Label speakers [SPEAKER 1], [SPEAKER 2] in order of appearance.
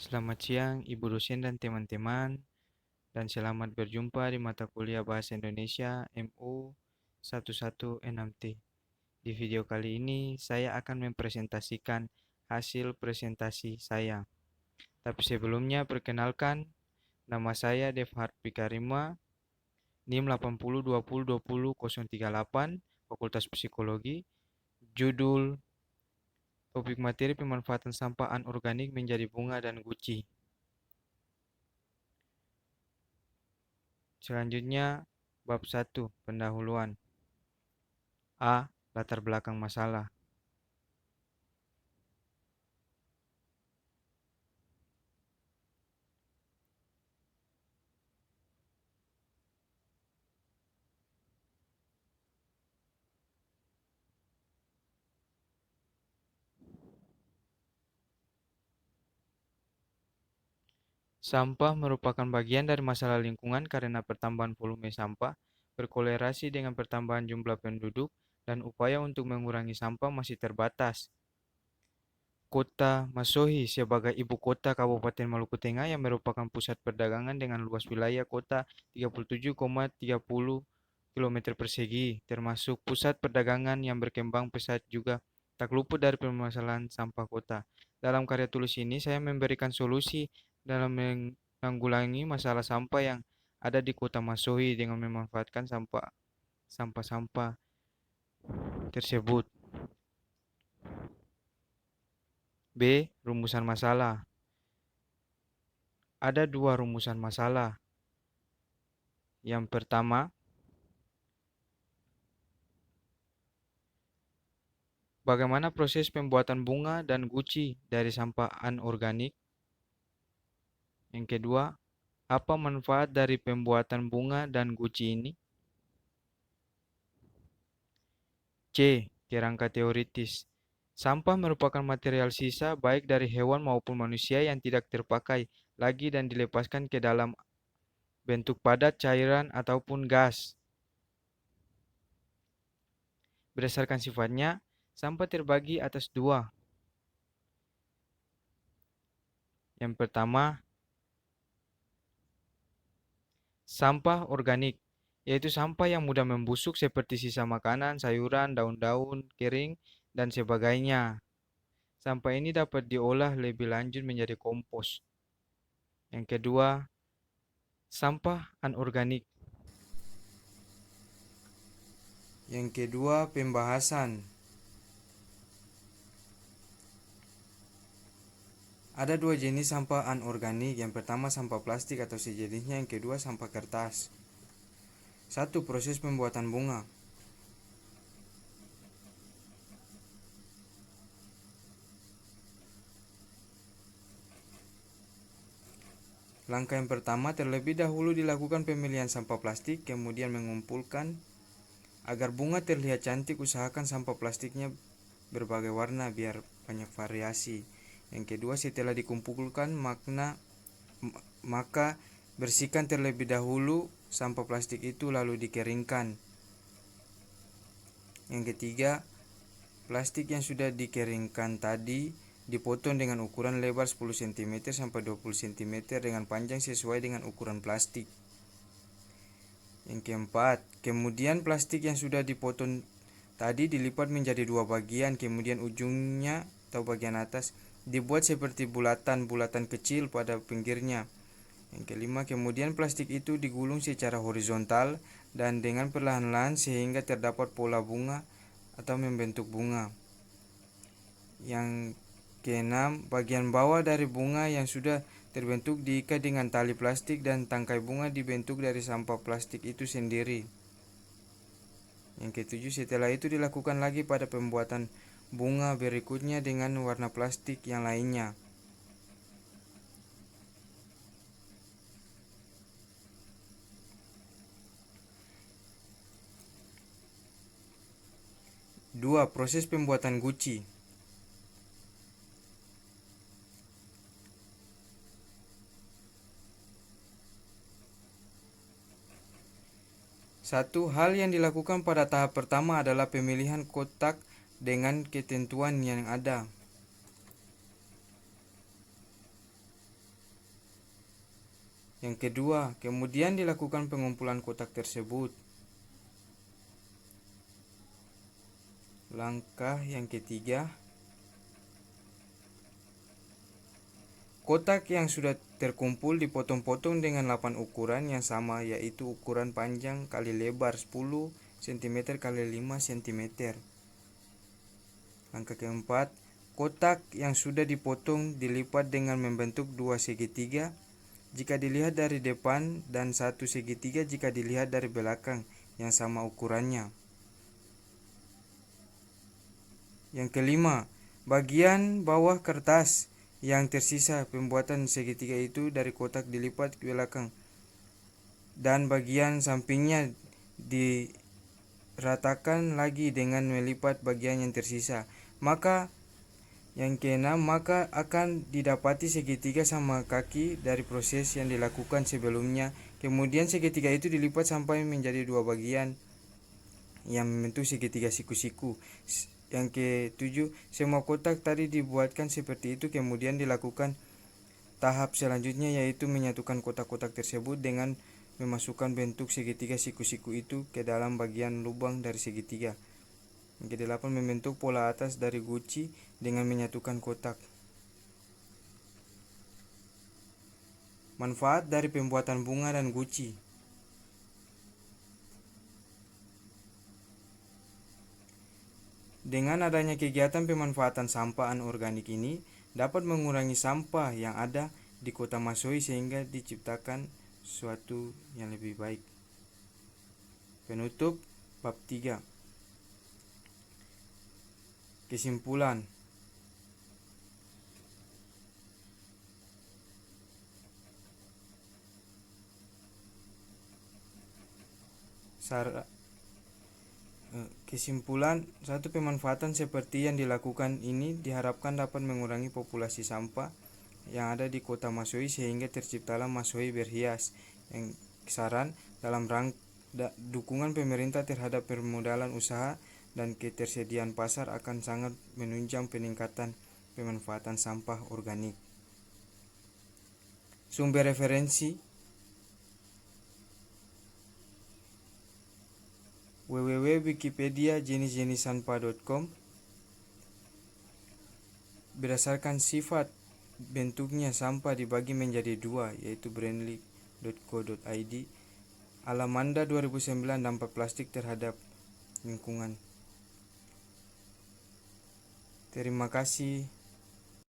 [SPEAKER 1] Selamat siang, Ibu dosen dan teman-teman, dan selamat berjumpa di mata kuliah Bahasa Indonesia MU 1166T. Di video kali ini, saya akan mempresentasikan hasil presentasi saya. Tapi sebelumnya, perkenalkan, nama saya Devhard Pikarima, NIM 80202038, Fakultas Psikologi. Judul topik materi pemanfaatan sampah anorganik menjadi bunga dan guci. Selanjutnya, bab 1, pendahuluan. A. Latar belakang masalah. Sampah merupakan bagian dari masalah lingkungan karena pertambahan volume sampah berkolerasi dengan pertambahan jumlah penduduk dan upaya untuk mengurangi sampah masih terbatas. Kota Masohi sebagai ibu kota Kabupaten Maluku Tengah yang merupakan pusat perdagangan dengan luas wilayah kota 37,30 km persegi, termasuk pusat perdagangan yang berkembang pesat juga tak luput dari permasalahan sampah kota. Dalam karya tulis ini, saya memberikan solusi dalam menanggulangi masalah sampah yang ada di kota Masohi dengan memanfaatkan sampah-sampah tersebut. B. Rumusan masalah. Ada dua rumusan masalah. Yang pertama, bagaimana proses pembuatan bunga dan guci dari sampah anorganik? Yang kedua, apa manfaat dari pembuatan bunga dan guci ini? C. Kerangka teoritis. Sampah merupakan material sisa baik dari hewan maupun manusia yang tidak terpakai lagi dan dilepaskan ke dalam bentuk padat, cairan, ataupun gas. Berdasarkan sifatnya, sampah terbagi atas dua. Yang pertama, sampah organik, yaitu sampah yang mudah membusuk seperti sisa makanan, sayuran, daun-daun kering, dan sebagainya. Sampah ini dapat diolah lebih lanjut menjadi kompos. Yang kedua, sampah anorganik. Yang kedua, pembahasan. Ada dua jenis sampah anorganik. Yang pertama sampah plastik atau sejenisnya, yang kedua sampah kertas. 1. Proses pembuatan bunga. Langkah yang pertama, terlebih dahulu dilakukan pemilihan sampah plastik, kemudian mengumpulkan. Agar bunga terlihat cantik, usahakan sampah plastiknya berbagai warna biar banyak variasi. Yang kedua, setelah dikumpulkan maka bersihkan terlebih dahulu sampah plastik itu lalu dikeringkan. Yang ketiga, plastik yang sudah dikeringkan tadi dipotong dengan ukuran lebar 10 cm sampai 20 cm dengan panjang sesuai dengan ukuran plastik. Yang keempat, kemudian plastik yang sudah dipotong tadi dilipat menjadi dua bagian, kemudian ujungnya atau bagian atas dibuat seperti bulatan-bulatan kecil pada pinggirnya. Yang kelima, kemudian plastik itu digulung secara horizontal dan dengan perlahan-lahan sehingga terdapat pola bunga atau membentuk bunga. Yang keenam, bagian bawah dari bunga yang sudah terbentuk diikat dengan tali plastik dan tangkai bunga dibentuk dari sampah plastik itu sendiri. Yang ketujuh, setelah itu dilakukan lagi pada pembuatan bunga berikutnya dengan warna plastik yang lainnya. Dua, proses pembuatan guci. Satu hal yang dilakukan pada tahap pertama adalah pemilihan kotak dengan ketentuan yang ada. Yang kedua, kemudian dilakukan pengumpulan kotak tersebut. Langkah yang ketiga, kotak yang sudah terkumpul dipotong-potong dengan 8 ukuran yang sama, yaitu ukuran panjang kali lebar 10 cm kali 5 cm. Langkah keempat, kotak yang sudah dipotong dilipat dengan membentuk dua segitiga jika dilihat dari depan dan satu segitiga jika dilihat dari belakang yang sama ukurannya. Yang kelima, bagian bawah kertas yang tersisa pembuatan segitiga itu dari kotak dilipat ke belakang dan bagian sampingnya diratakan lagi dengan melipat bagian yang tersisa. Maka yang keenam, maka akan didapati segitiga sama kaki dari proses yang dilakukan sebelumnya. Kemudian segitiga itu dilipat sampai menjadi dua bagian yang membentuk segitiga siku-siku. Yang ketujuh, semua kotak tadi dibuatkan seperti itu. Kemudian dilakukan tahap selanjutnya, yaitu menyatukan kotak-kotak tersebut dengan memasukkan bentuk segitiga siku-siku itu ke dalam bagian lubang dari segitiga. Yang kedelapan, membentuk pola atas dari guci dengan menyatukan kotak. Manfaat dari pembuatan bunga dan guci. Dengan adanya kegiatan pemanfaatan sampah anorganik ini dapat mengurangi sampah yang ada di Kota Masoi sehingga diciptakan suatu yang lebih baik. Penutup bab 3. Kesimpulan. Kesimpulan, satu pemanfaatan seperti yang dilakukan ini diharapkan dapat mengurangi populasi sampah yang ada di Kota Masoi sehingga terciptalah Masoi berhias. Yang saran dalam dukungan pemerintah terhadap permodalan usaha dan ketersediaan pasar akan sangat menunjang peningkatan pemanfaatan sampah organik. Sumber referensi www.wikipedia jenis-jenis-sampah.com. Berdasarkan sifat bentuknya, sampah dibagi menjadi dua, yaitu brandly.co.id. Alamanda 2009, dampak plastik terhadap lingkungan. Terima kasih.